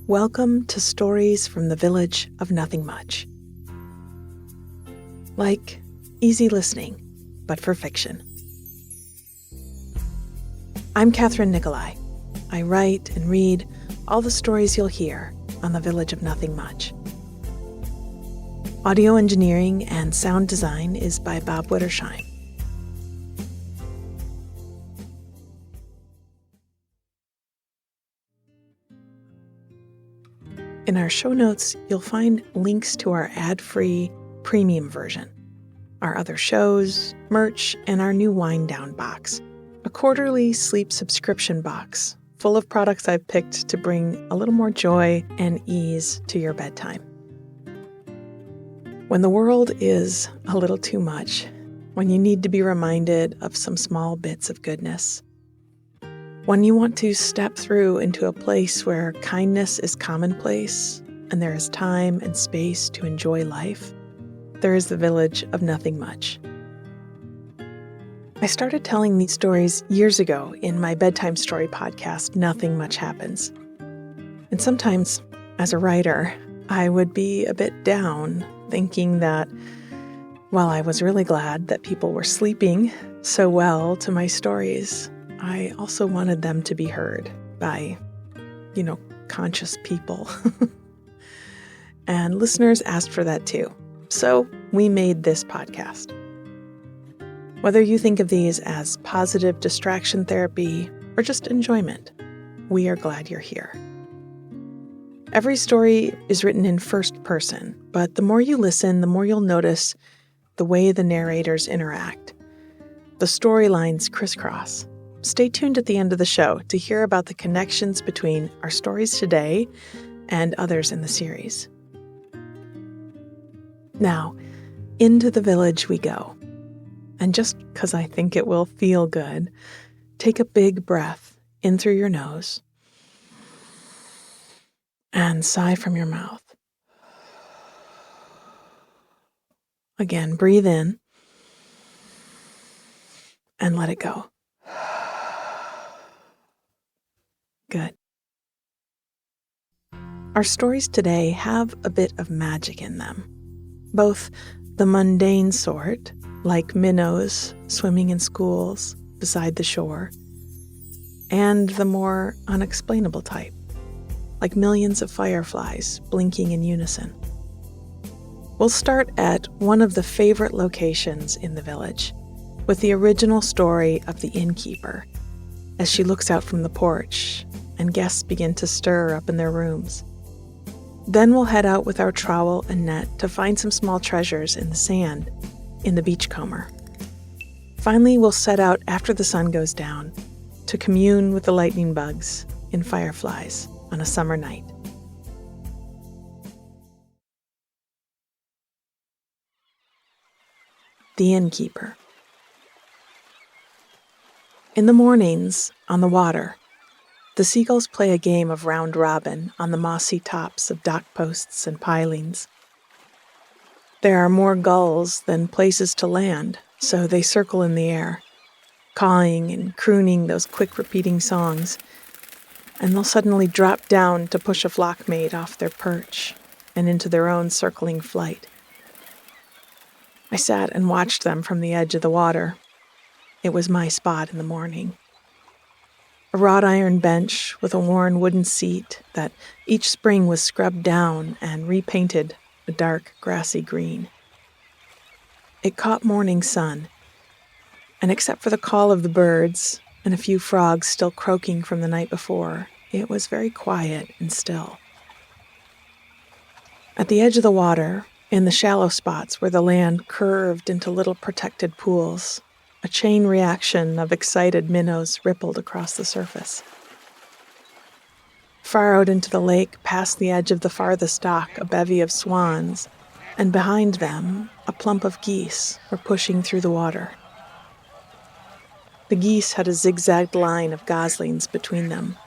Welcome to Stories from the Village of Nothing Much. Like easy listening, but for fiction. I'm Kathryn Nicolai. I write and read all the stories you'll hear on the Village of Nothing Much. Audio engineering and sound design is by Bob Wittersheim. In our show notes, you'll find links to our ad-free premium version, our other shows, merch, and our new wind down box, a quarterly sleep subscription box full of products I've picked to bring a little more joy and ease to your bedtime. When the world is a little too much, when you need to be reminded of some small bits of goodness, when you want to step through into a place where kindness is commonplace and there is time and space to enjoy life, there is the Village of Nothing Much. I started telling these stories years ago in my bedtime story podcast, Nothing Much Happens. And sometimes, as a writer, I would be a bit down, thinking that while I was really glad that people were sleeping so well to my stories, I also wanted them to be heard by, conscious people. And listeners asked for that too. So we made this podcast. Whether you think of these as positive distraction therapy or just enjoyment, we are glad you're here. Every story is written in first person, but the more you listen, the more you'll notice the way the narrators interact. The storylines crisscross. Stay tuned at the end of the show to hear about the connections between our stories today and others in the series. Now, into the village we go. And just because I think it will feel good, take a big breath in through your nose and sigh from your mouth. Again, breathe in and let it go. Good. Our stories today have a bit of magic in them, both the mundane sort, like minnows swimming in schools beside the shore, and the more unexplainable type, like millions of fireflies blinking in unison. We'll start at one of the favorite locations in the village, with the original story of the InnKeeper, as she looks out from the porch and guests begin to stir up in their rooms. Then we'll head out with our trowel and net to find some small treasures in the sand in the Beachcomber. Finally, we'll set out after the sun goes down to commune with the lightning bugs in Fireflies on a summer night. The InnKeeper. In the mornings, on the water, the seagulls play a game of round robin on the mossy tops of dock posts and pilings. There are more gulls than places to land, so they circle in the air, cawing and crooning those quick repeating songs, and they'll suddenly drop down to push a flockmate off their perch and into their own circling flight. I sat and watched them from the edge of the water. It was my spot in the morning. A wrought iron bench with a worn wooden seat that each spring was scrubbed down and repainted a dark grassy green. It caught morning sun, and except for the call of the birds and a few frogs still croaking from the night before, it was very quiet and still. At the edge of the water, in the shallow spots where the land curved into little protected pools, a chain reaction of excited minnows rippled across the surface. Far out into the lake, past the edge of the farthest dock, a bevy of swans, and behind them, a plump of geese were pushing through the water. The geese had a zigzagged line of goslings between them.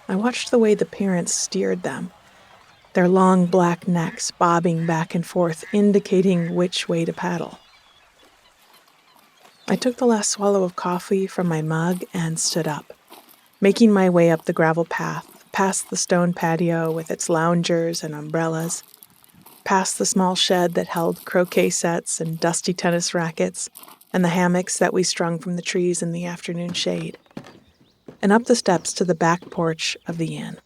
I watched the way the parents steered them, their long black necks bobbing back and forth, indicating which way to paddle. I took the last swallow of coffee from my mug and stood up, making my way up the gravel path past the stone patio with its loungers and umbrellas, past the small shed that held croquet sets and dusty tennis rackets, and the hammocks that we strung from the trees in the afternoon shade, and up the steps to the back porch of the inn.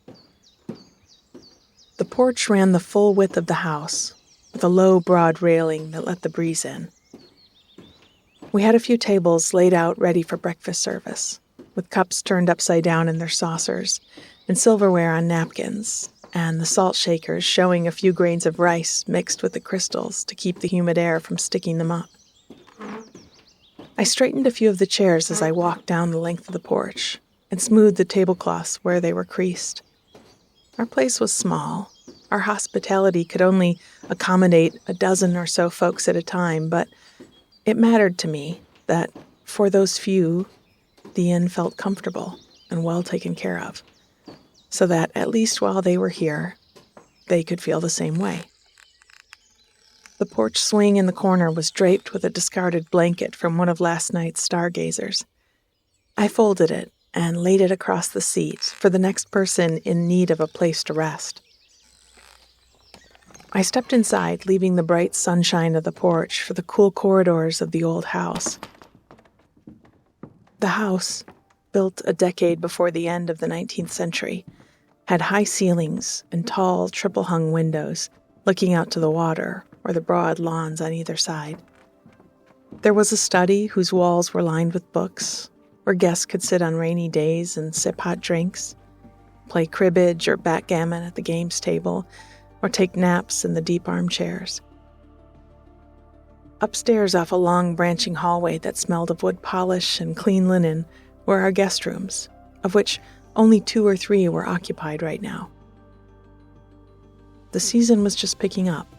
The porch ran the full width of the house, with a low, broad railing that let the breeze in. We had a few tables laid out ready for breakfast service, with cups turned upside down in their saucers, and silverware on napkins, and the salt shakers showing a few grains of rice mixed with the crystals to keep the humid air from sticking them up. I straightened a few of the chairs as I walked down the length of the porch, and smoothed the tablecloths where they were creased. Our place was small. Our hospitality could only accommodate a dozen or so folks at a time, but it mattered to me that, for those few, the inn felt comfortable and well taken care of, so that, at least while they were here, they could feel the same way. The porch swing in the corner was draped with a discarded blanket from one of last night's stargazers. I folded it and laid it across the seat for the next person in need of a place to rest. I stepped inside, leaving the bright sunshine of the porch for the cool corridors of the old house. The house, built a decade before the end of the 19th century, had high ceilings and tall, triple-hung windows looking out to the water or the broad lawns on either side. There was a study whose walls were lined with books, where guests could sit on rainy days and sip hot drinks, play cribbage or backgammon at the games table, or take naps in the deep armchairs. Upstairs off a long branching hallway that smelled of wood polish and clean linen were our guest rooms, of which only 2 or 3 were occupied right now. The season was just picking up,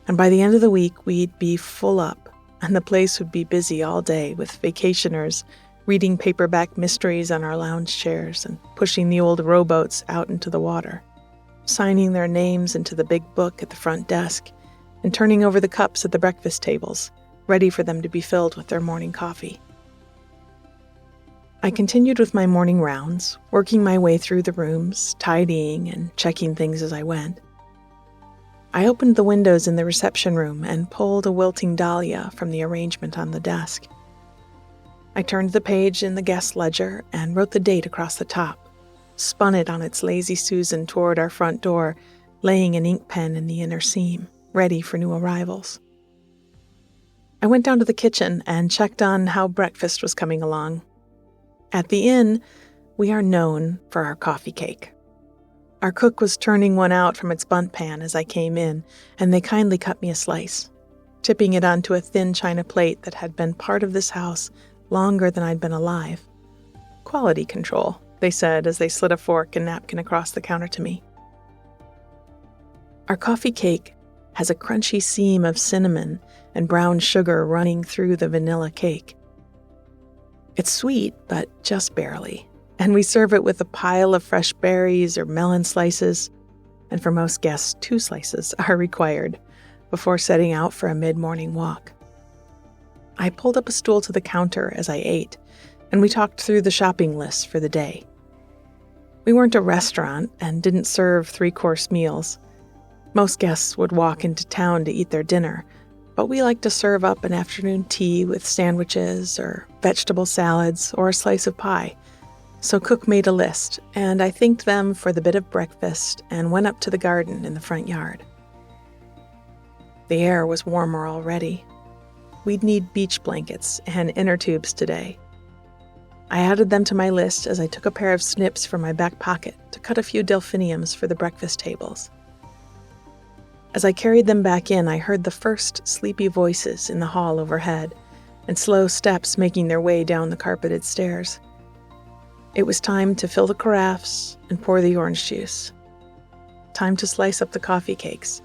and by the end of the week we'd be full up, and the place would be busy all day with vacationers reading paperback mysteries on our lounge chairs and pushing the old rowboats out into the water, signing their names into the big book at the front desk, and turning over the cups at the breakfast tables, ready for them to be filled with their morning coffee. I continued with my morning rounds, working my way through the rooms, tidying and checking things as I went. I opened the windows in the reception room and pulled a wilting dahlia from the arrangement on the desk. I turned the page in the guest ledger and wrote the date across the top, spun it on its lazy Susan toward our front door, laying an ink pen in the inner seam, ready for new arrivals. I went down to the kitchen and checked on how breakfast was coming along. At the inn, we are known for our coffee cake. Our cook was turning one out from its bundt pan as I came in, and they kindly cut me a slice, tipping it onto a thin china plate that had been part of this house longer than I'd been alive. Quality control, they said as they slid a fork and napkin across the counter to me. Our coffee cake has a crunchy seam of cinnamon and brown sugar running through the vanilla cake. It's sweet, but just barely, and we serve it with a pile of fresh berries or melon slices, and for most guests, 2 slices are required before setting out for a mid-morning walk. I pulled up a stool to the counter as I ate, and we talked through the shopping lists for the day. We weren't a restaurant and didn't serve 3-course meals. Most guests would walk into town to eat their dinner, but we like to serve up an afternoon tea with sandwiches or vegetable salads or a slice of pie. So Cook made a list, and I thanked them for the bit of breakfast and went up to the garden in the front yard. The air was warmer already. We'd need beach blankets and inner tubes today. I added them to my list as I took a pair of snips from my back pocket to cut a few delphiniums for the breakfast tables. As I carried them back in, I heard the first sleepy voices in the hall overhead and slow steps making their way down the carpeted stairs. It was time to fill the carafes and pour the orange juice. Time to slice up the coffee cakes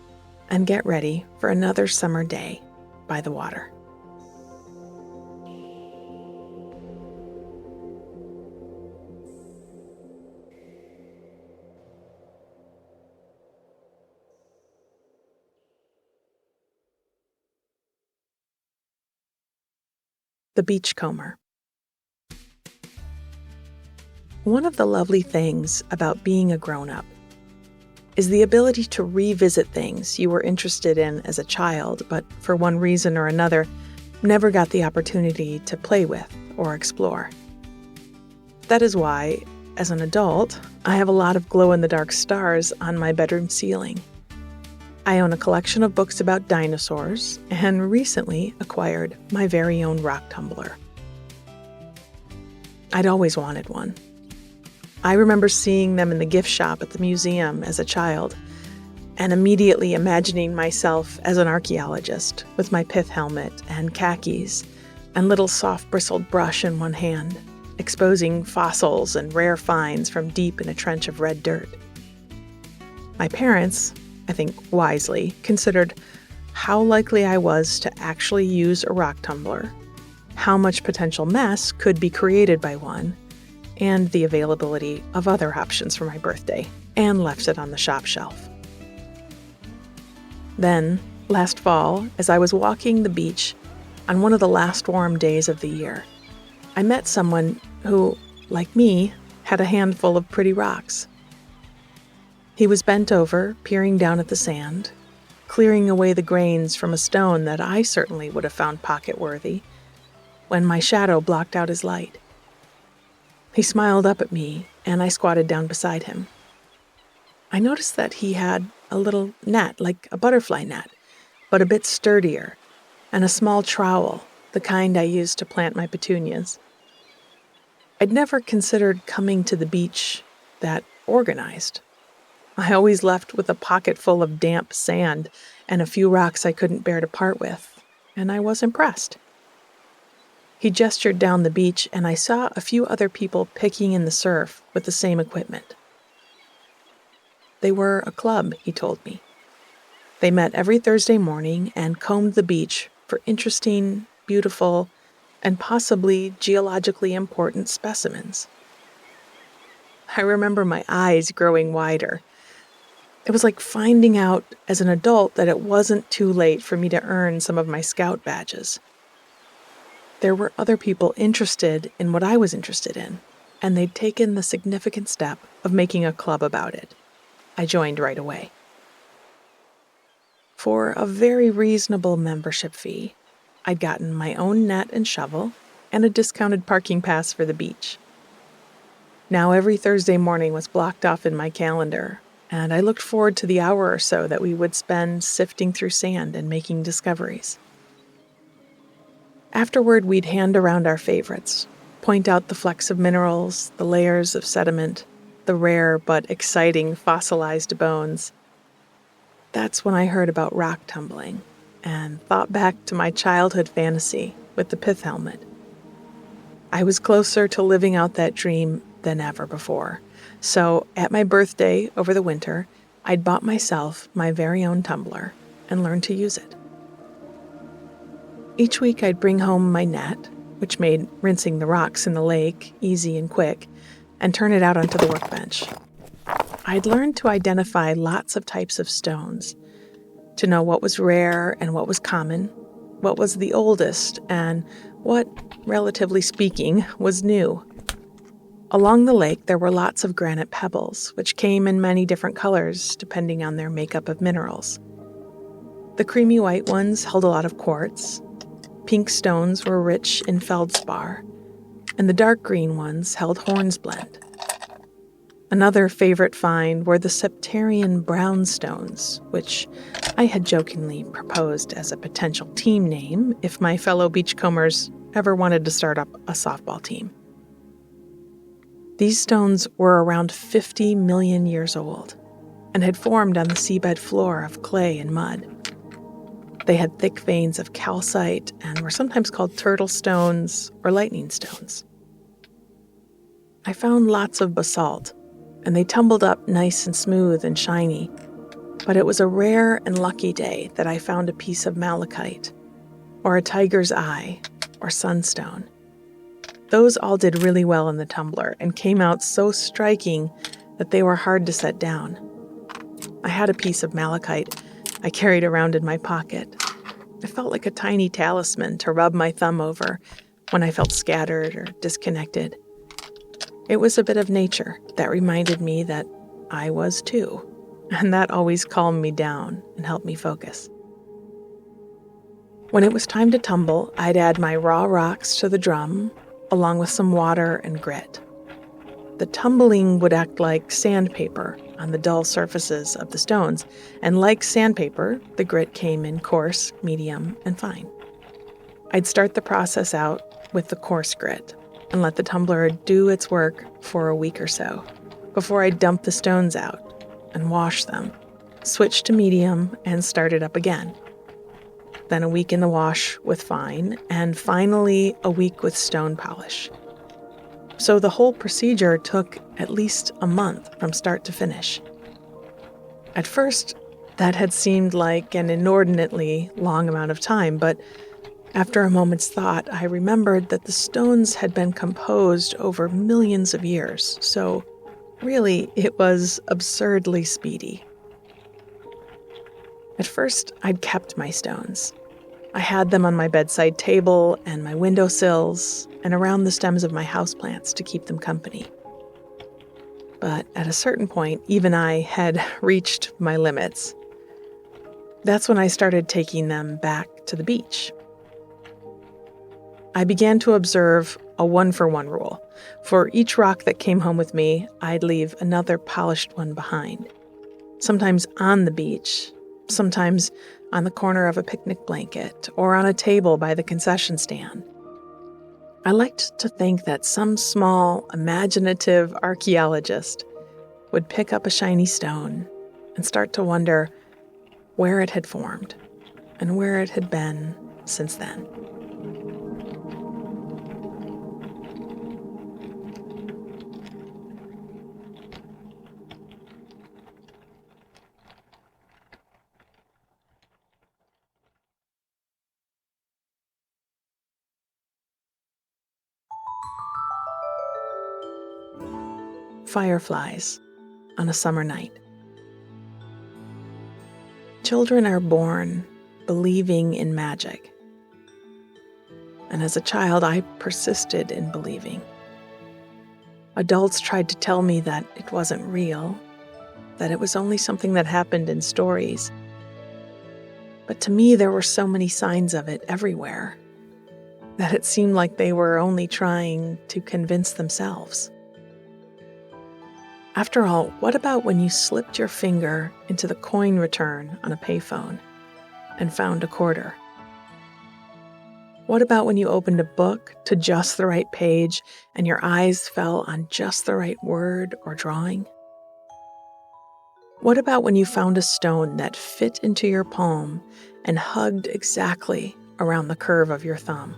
and get ready for another summer day by the water. The Beachcomber. One of the lovely things about being a grown-up is the ability to revisit things you were interested in as a child, but for one reason or another, never got the opportunity to play with or explore. That is why, as an adult, I have a lot of glow-in-the-dark stars on my bedroom ceiling. I own a collection of books about dinosaurs and recently acquired my very own rock tumbler. I'd always wanted one. I remember seeing them in the gift shop at the museum as a child and immediately imagining myself as an archaeologist with my pith helmet and khakis and little soft bristled brush in one hand, exposing fossils and rare finds from deep in a trench of red dirt. My parents, I think wisely, considered how likely I was to actually use a rock tumbler, how much potential mess could be created by one, and the availability of other options for my birthday, and left it on the shop shelf. Then, last fall, as I was walking the beach on one of the last warm days of the year, I met someone who, like me, had a handful of pretty rocks. He was bent over, peering down at the sand, clearing away the grains from a stone that I certainly would have found pocket-worthy, when my shadow blocked out his light. He smiled up at me, and I squatted down beside him. I noticed that he had a little net, like a butterfly net, but a bit sturdier, and a small trowel, the kind I used to plant my petunias. I'd never considered coming to the beach that organized. I always left with a pocket full of damp sand and a few rocks I couldn't bear to part with, and I was impressed. He gestured down the beach, and I saw a few other people picking in the surf with the same equipment. They were a club, he told me. They met every Thursday morning and combed the beach for interesting, beautiful, and possibly geologically important specimens. I remember my eyes growing wider. It was like finding out as an adult that it wasn't too late for me to earn some of my scout badges. There were other people interested in what I was interested in, and they'd taken the significant step of making a club about it. I joined right away. For a very reasonable membership fee, I'd gotten my own net and shovel and a discounted parking pass for the beach. Now every Thursday morning was blocked off in my calendar, and I looked forward to the hour or so that we would spend sifting through sand and making discoveries. Afterward, we'd hand around our favorites, point out the flecks of minerals, the layers of sediment, the rare but exciting fossilized bones. That's when I heard about rock tumbling and thought back to my childhood fantasy with the pith helmet. I was closer to living out that dream than ever before. So at my birthday over the winter, I'd bought myself my very own tumbler and learned to use it. Each week I'd bring home my net, which made rinsing the rocks in the lake easy and quick, and turn it out onto the workbench. I'd learned to identify lots of types of stones, to know what was rare and what was common, what was the oldest, and what, relatively speaking, was new. Along the lake there were lots of granite pebbles, which came in many different colors depending on their makeup of minerals. The creamy white ones held a lot of quartz. Pink stones were rich in feldspar, and the dark green ones held hornsblende. Another favorite find were the septarian brown stones, which I had jokingly proposed as a potential team name if my fellow beachcombers ever wanted to start up a softball team. These stones were around 50 million years old and had formed on the seabed floor of clay and mud. They had thick veins of calcite and were sometimes called turtle stones or lightning stones. I found lots of basalt, and they tumbled up nice and smooth and shiny, but it was a rare and lucky day that I found a piece of malachite, or a tiger's eye, or sunstone. Those all did really well in the tumbler and came out so striking that they were hard to set down. I had a piece of malachite I carried around in my pocket. It felt like a tiny talisman to rub my thumb over when I felt scattered or disconnected. It was a bit of nature that reminded me that I was too, and that always calmed me down and helped me focus. When it was time to tumble, I'd add my raw rocks to the drum, along with some water and grit. The tumbling would act like sandpaper on the dull surfaces of the stones, and like sandpaper, the grit came in coarse, medium, and fine. I'd start the process out with the coarse grit and let the tumbler do its work for a week or so before I'd dump the stones out and wash them, switch to medium, and start it up again. Then a week in the wash with fine, and finally a week with stone polish. So the whole procedure took at least a month from start to finish. At first, that had seemed like an inordinately long amount of time, but after a moment's thought, I remembered that the stones had been composed over millions of years, so really it was absurdly speedy. At first, I'd kept my stones. I had them on my bedside table and my windowsills and around the stems of my houseplants to keep them company. But at a certain point, even I had reached my limits. That's when I started taking them back to the beach. I began to observe a 1-for-1 rule. For each rock that came home with me, I'd leave another polished one behind. Sometimes on the beach, sometimes on the corner of a picnic blanket, or on a table by the concession stand. I liked to think that some small, imaginative archaeologist would pick up a shiny stone and start to wonder where it had formed and where it had been since then. Fireflies on a summer night. Children are born believing in magic. And as a child, I persisted in believing. Adults tried to tell me that it wasn't real, that it was only something that happened in stories. But to me, there were so many signs of it everywhere that it seemed like they were only trying to convince themselves. After all, what about when you slipped your finger into the coin return on a payphone and found a quarter? What about when you opened a book to just the right page and your eyes fell on just the right word or drawing? What about when you found a stone that fit into your palm and hugged exactly around the curve of your thumb?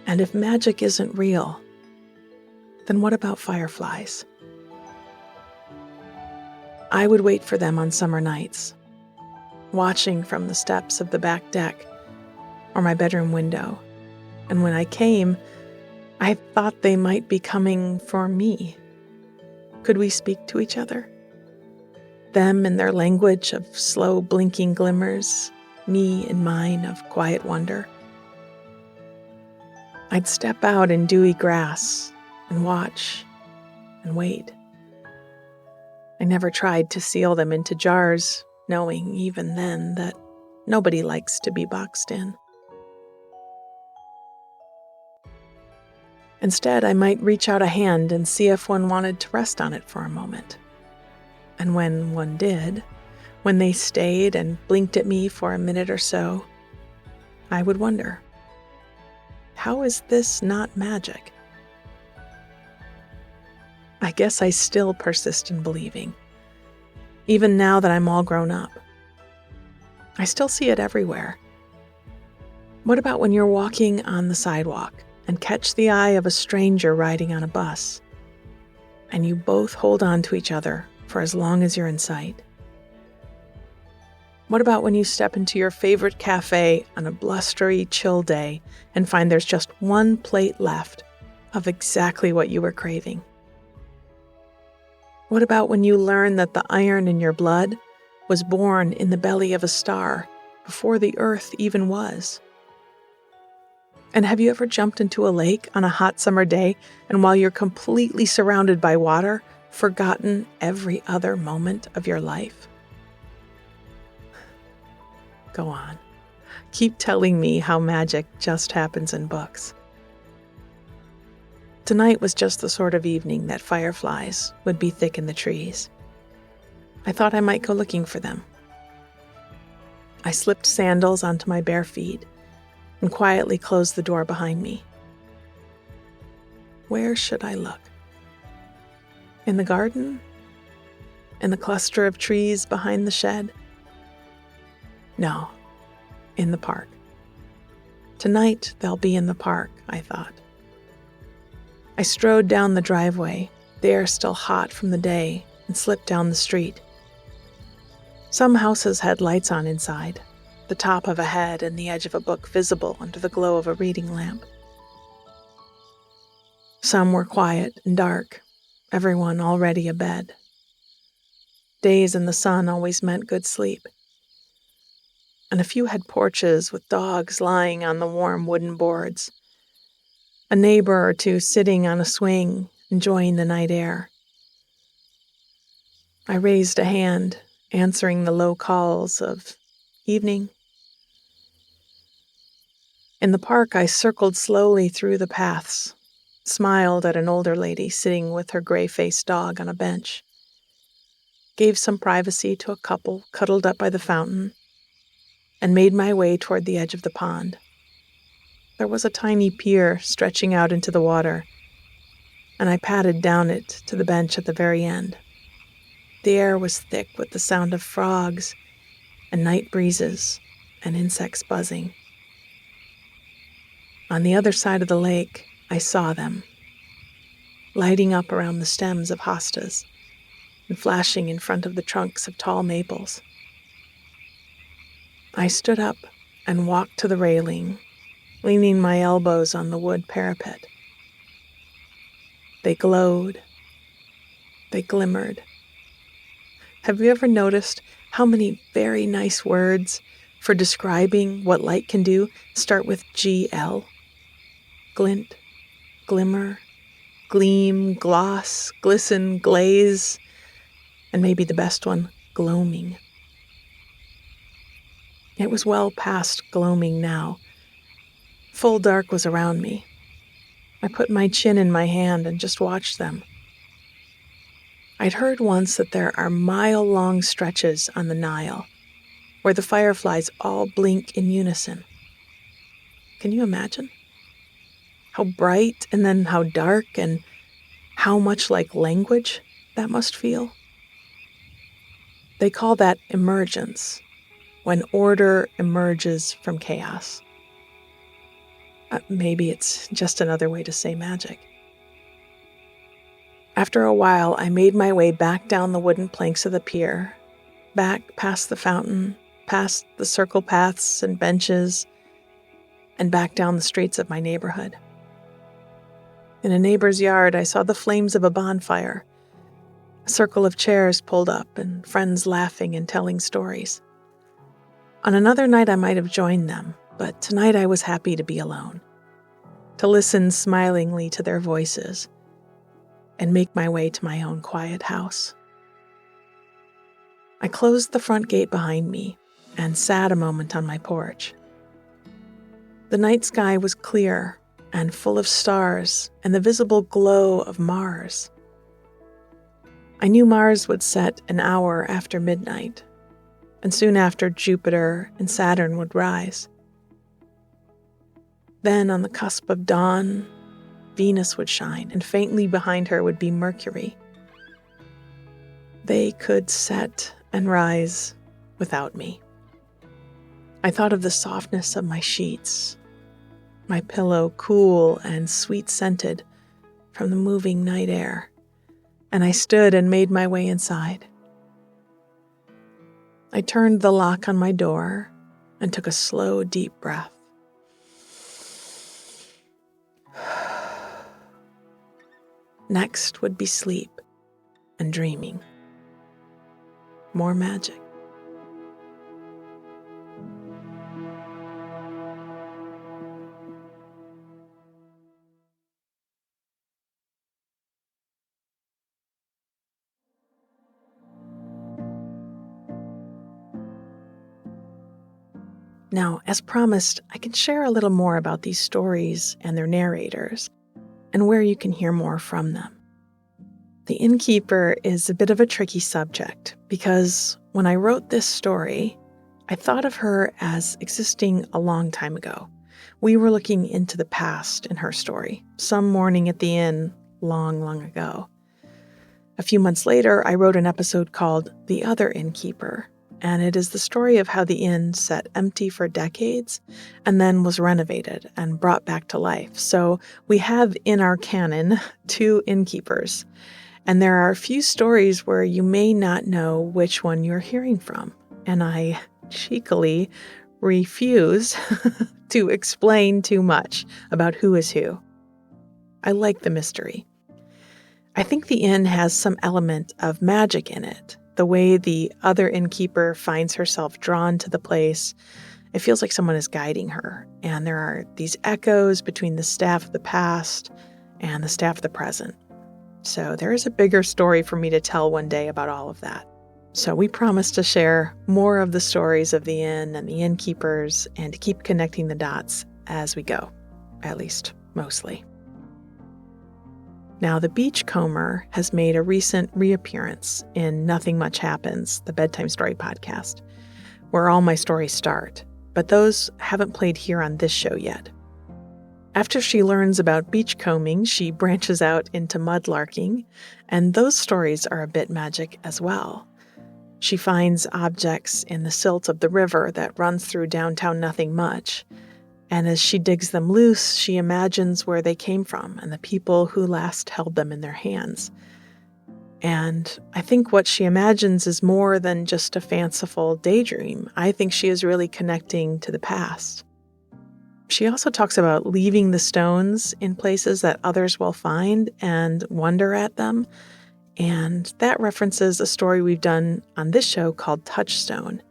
And if magic isn't real, then what about fireflies? I would wait for them on summer nights, watching from the steps of the back deck or my bedroom window. And when I came, I thought they might be coming for me. Could we speak to each other? Them in their language of slow blinking glimmers, me in mine of quiet wonder. I'd step out in dewy grass and watch and wait. I never tried to seal them into jars, knowing even then that nobody likes to be boxed in. Instead, I might reach out a hand and see if one wanted to rest on it for a moment. And when one did, when they stayed and blinked at me for a minute or so, I would wonder, how is this not magic? I guess I still persist in believing, even now that I'm all grown up. I still see it everywhere. What about when you're walking on the sidewalk and catch the eye of a stranger riding on a bus, and you both hold on to each other for as long as you're in sight? What about when you step into your favorite cafe on a blustery, chill day and find there's just one plate left of exactly what you were craving? What about when you learn that the iron in your blood was born in the belly of a star before the earth even was? And have you ever jumped into a lake on a hot summer day and while you're completely surrounded by water, forgotten every other moment of your life? Go on. Keep telling me how magic just happens in books. Tonight was just the sort of evening that fireflies would be thick in the trees. I thought I might go looking for them. I slipped sandals onto my bare feet and quietly closed the door behind me. Where should I look? In the garden? In the cluster of trees behind the shed? No, in the park. Tonight they'll be in the park, I thought. I strode down the driveway, the air still hot from the day, and slipped down the street. Some houses had lights on inside, the top of a head and the edge of a book visible under the glow of a reading lamp. Some were quiet and dark, everyone already abed. Days in the sun always meant good sleep. And a few had porches with dogs lying on the warm wooden boards. A neighbor or two sitting on a swing, enjoying the night air. I raised a hand, answering the low calls of evening. In the park, I circled slowly through the paths, smiled at an older lady sitting with her gray-faced dog on a bench, gave some privacy to a couple cuddled up by the fountain, and made my way toward the edge of the pond. There was a tiny pier stretching out into the water, and I padded down it to the bench at the very end. The air was thick with the sound of frogs and night breezes and insects buzzing. On the other side of the lake, I saw them, lighting up around the stems of hostas and flashing in front of the trunks of tall maples. I stood up and walked to the railing, leaning my elbows on the wood parapet. They glowed. They glimmered. Have you ever noticed how many very nice words for describing what light can do start with GL? Glint, glimmer, gleam, gloss, glisten, glaze, and maybe the best one, gloaming. It was well past gloaming now. Full dark was around me. I put my chin in my hand and just watched them. I'd heard once that there are mile-long stretches on the Nile where the fireflies all blink in unison. Can you imagine? How bright and then how dark and how much like language that must feel. They call that emergence, when order emerges from chaos. Maybe it's just another way to say magic. After a while, I made my way back down the wooden planks of the pier, back past the fountain, past the circle paths and benches, and back down the streets of my neighborhood. In a neighbor's yard, I saw the flames of a bonfire, a circle of chairs pulled up, and friends laughing and telling stories. On another night, I might have joined them, but tonight I was happy to be alone, to listen smilingly to their voices, and make my way to my own quiet house. I closed the front gate behind me and sat a moment on my porch. The night sky was clear and full of stars and the visible glow of Mars. I knew Mars would set an hour after midnight, and soon after Jupiter and Saturn would rise. Then, on the cusp of dawn, Venus would shine, and faintly behind her would be Mercury. They could set and rise without me. I thought of the softness of my sheets, my pillow cool and sweet-scented from the moving night air, and I stood and made my way inside. I turned the lock on my door and took a slow, deep breath. Next would be sleep and dreaming. More magic. Now, as promised, I can share a little more about these stories and their narrators, and where you can hear more from them. The InnKeeper is a bit of a tricky subject because when I wrote this story, I thought of her as existing a long time ago. We were looking into the past in her story, some morning at the inn long, long ago. A few months later, I wrote an episode called The Other InnKeeper, and it is the story of how the inn sat empty for decades and then was renovated and brought back to life. So we have in our canon 2 innkeepers, and there are a few stories where you may not know which one you're hearing from, and I cheekily refuse to explain too much about who is who. I like the mystery. I think the inn has some element of magic in it. The way the other innkeeper finds herself drawn to the place, it feels like someone is guiding her. And there are these echoes between the staff of the past and the staff of the present. So there is a bigger story for me to tell one day about all of that. So we promise to share more of the stories of the inn and the innkeepers and to keep connecting the dots as we go, at least mostly. Now, the Beachcomber has made a recent reappearance in Nothing Much Happens, the bedtime story podcast, where all my stories start, but those haven't played here on this show yet. After she learns about beachcombing, she branches out into mudlarking, and those stories are a bit magic as well. She finds objects in the silt of the river that runs through downtown Nothing Much, and as she digs them loose, she imagines where they came from and the people who last held them in their hands. And I think what she imagines is more than just a fanciful daydream. I think she is really connecting to the past. She also talks about leaving the stones in places that others will find and wonder at them. And that references a story we've done on this show called Touchstone.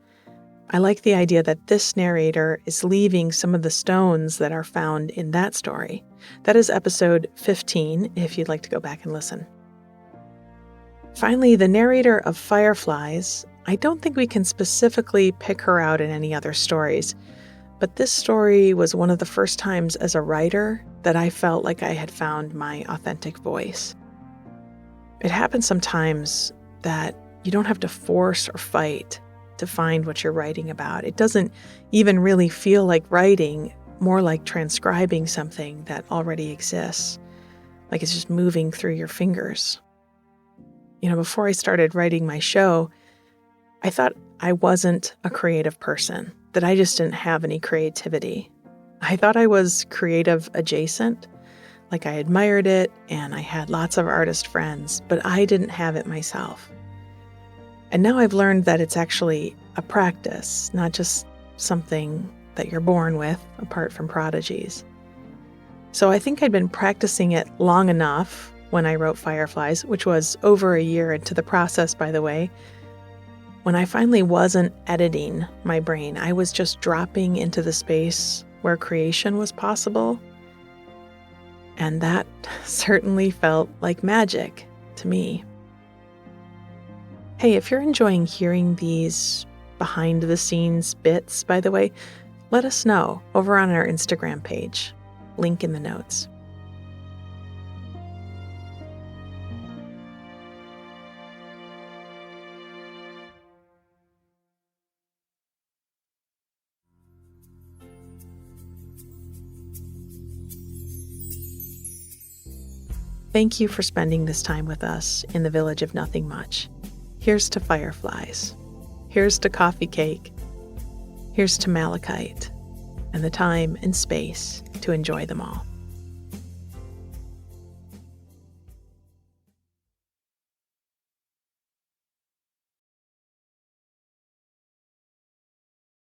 I like the idea that this narrator is leaving some of the stones that are found in that story. That is episode 15, if you'd like to go back and listen. Finally, the narrator of Fireflies, I don't think we can specifically pick her out in any other stories, but this story was one of the first times as a writer that I felt like I had found my authentic voice. It happens sometimes that you don't have to force or fight to find what you're writing about. It doesn't even really feel like writing, more like transcribing something that already exists, like it's just moving through your fingers. Before I started writing my show, I thought I wasn't a creative person, that I just didn't have any creativity. I thought I was creative adjacent, like I admired it and I had lots of artist friends, but I didn't have it myself. And now I've learned that it's actually a practice, not just something that you're born with, apart from prodigies. So I think I'd been practicing it long enough when I wrote Fireflies, which was over a year into the process, by the way. When I finally wasn't editing my brain, I was just dropping into the space where creation was possible. And that certainly felt like magic to me. Hey, if you're enjoying hearing these behind-the-scenes bits, by the way, let us know over on our Instagram page. Link in the notes. Thank you for spending this time with us in the village of Nothing Much. Here's to Fireflies. Here's to Coffee Cake. Here's to Malachite, and the time and space to enjoy them all.